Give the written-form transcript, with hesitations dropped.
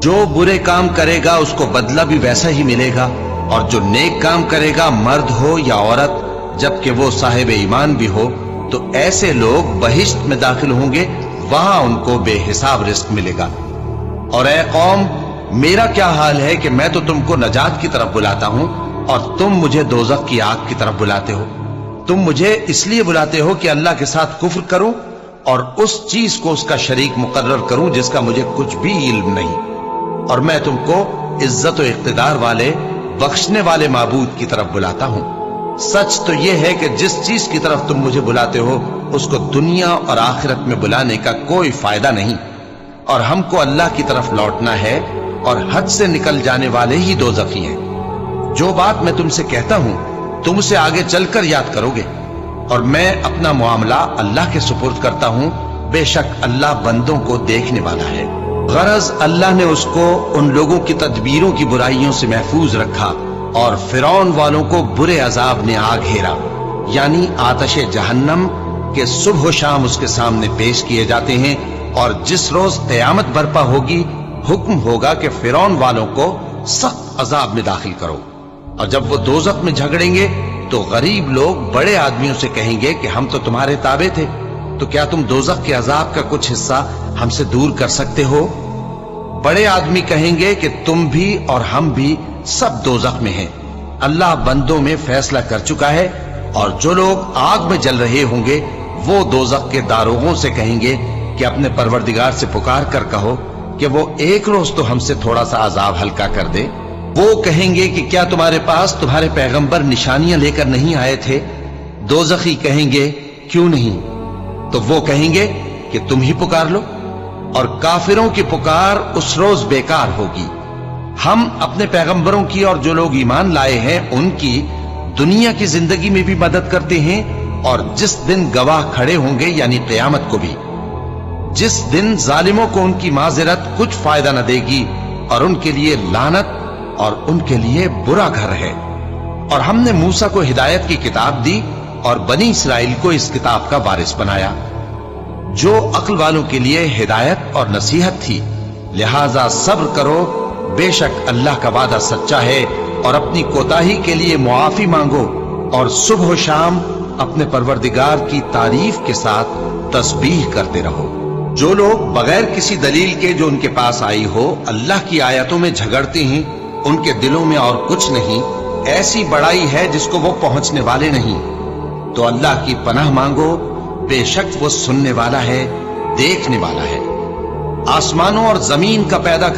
जो बुरे काम करेगा उसको बदला भी वैसा ही मिलेगा, और जो नेक काम करेगा मर्द हो या औरत जबकि वो साहिब ईमान भी हो, तो ऐसे लोग बहिश्त में दाखिल होंगे, वहां उनको बेहिसाब रिस्क मिलेगा। और ऐ कौम, मेरा क्या हाल है कि मैं तो तुमको नजात की तरफ बुलाता हूं और तुम मुझे दोज़ख की आग की तरफ बुलाते हो। तुम मुझे इसलिए बुलाते हो कि अल्लाह के साथ कुफ्र करूं और उस चीज को उसका शरीक मुकर्रर करूं जिसका मुझे कुछ भी इल्म नहीं, और मैं तुमको इज्जत और इख्तिदार वाले बख्शने वाले माबूद की तरफ बुलाता हूं। सच तो यह है कि जिस चीज की तरफ तुम मुझे बुलाते हो उसको दुनिया और आखिरत में बुलाने का कोई फायदा नहीं, और हमको अल्लाह की तरफ लौटना है, और हद से निकल जाने वाले ही दोज़खी हैं। जो बात मैं तुमसे कहता हूं तुम उसे आगे चलकर याद करोगे, और मैं अपना मामला अल्लाह के सुपुर्द करता हूं। बेशक अल्लाह बंदों को देखने वाला है। गरज अल्लाह ने उसको उन लोगों की तदबीरों की बुराइयों से महफूज रखा, और फिरौन वालों को बुरे अजाब ने आ घेरा, यानी आतशे जहन्नम के सुबह शाम उसके सामने पेश किए जाते हैं। और जिस रोज क़यामत बर्पा होगी, हुक्म होगा कि फिरौन वालों को सख्त अजाब में दाखिल करो। और जब वो दोज़ख में झगड़ेंगे तो गरीब लोग बड़े आदमियों से कहेंगे कि हम तो तुम्हारे ताबे थे, तो क्या तुम दोज़ख के अजाब का कुछ हिस्सा हमसे दूर कर सकते हो? बड़े आदमी कहेंगे कि तुम भी और हम भी सब दोज़ख में हैं। अल्लाह बंदों में फैसला कर चुका है, और जो लोग आग में जल रहे होंगे वो दोज़ख के दारोगों से कहेंगे कि अपने परवरदिगार से पुकार कर कहो कि वो एक रोज तो हमसे थोड़ा सा अजाब हल्का कर दे। वो कहेंगे कि क्या तुम्हारे पास तुम्हारे पैगंबर निशानियां लेकर नहीं आए थे? दोज़खी कहेंगे क्यों नहीं? तो वो कहेंगे कि तुम ही पुकार लो, और काफिरों की पुकार उस रोज बेकार होगी। हम अपने पैगंबरों की और जो लोग ईमान लाए हैं उनकी दुनिया की जिंदगी में भी मदद करते हैं, और जिस दिन गवाह खड़े होंगे यानी क़यामत को भी, जिस दिन जालिमों को उनकी माज़िरत कुछ फायदा न देगी, और उनके लिए लानत और उनके लिए बुरा घर है। और हमने मूसा को हिदायत की किताब दी और बनी इसराइल को इस किताब का वारिस बनाया, जो अक्ल वालों के लिए हिदायत और नसीहत थी। लिहाजा सब्र करो, बेशक अल्लाह का वादा सच्चा है, और अपनी कोताही के लिए मुआफी मांगो, और सुबह शाम अपने परवरदिगार की तारीफ के साथ तस्बीह करते रहो। जो लोग बगैर किसी दलील के जो उनके पास आई हो अल्लाह की आयतों में झगड़ते हैं, उनके दिलों में और कुछ नहीं, ऐसी बड़ाई है जिसको वो पहुंचने वाले नहीं। तो अल्लाह की पनाह मांगो, बेशक वो सुनने वाला है, देखने वाला है। आसमानों और जमीन का पैदा